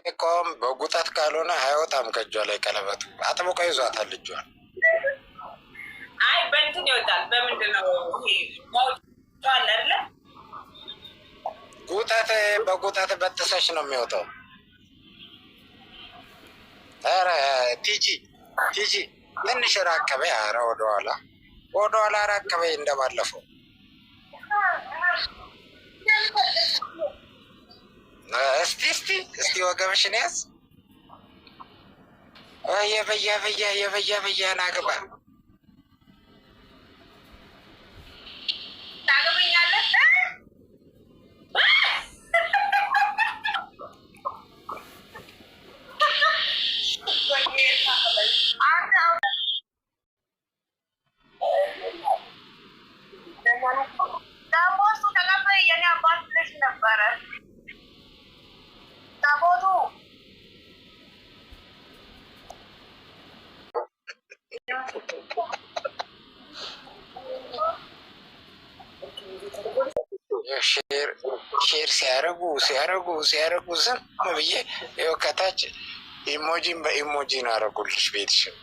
እኮም በጉጠት ካልሆነ አይወጣም ከእጇ ላይ ቀለበቱ አጥብቆ ይዟታል እጇን። አይ በእንትን ይወጣል። በምንድን ነው ይሄ ማውጫ አለ አይደለ? ጉጠት በጉጠት በጥሰሽ ነው የሚወጣው። ኧረ ቲጂ ትንሽ ራቅ በይ። ኧረ ወደኋላ ራቅ በይ እንደባለፈው። እስቲ ወገብሽን ያዝ። የበያ ናግባ ታገበኛለህ። ደግሞ እሱ ተቀበይ የኔ አባት ልጅ ነበረ ታቦቱ ሼር ሲያረጉ ዝም ብዬ ይኸው ከታች ኢሞጂን በኢሞጂን አረጉልሽ ቤትሽን።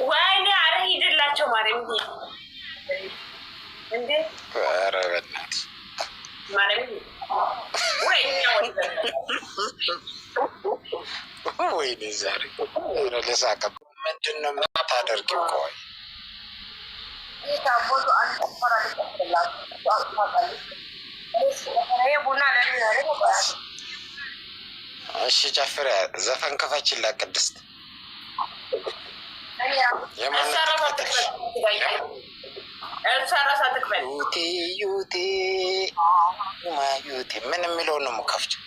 ወይኔ አረ ሂድላቸው ማርያም እንዴ! ኧረ በእናትህ ወይኔ ዛሬ ልሳቀ። ምንድን ነው የምታደርጊው? ቆይ እሺ ጨፍሪ። ዘፈን ክፈችላት ቅድስት። ዩቴ ምን የሚለውን ነው የምከፍችው?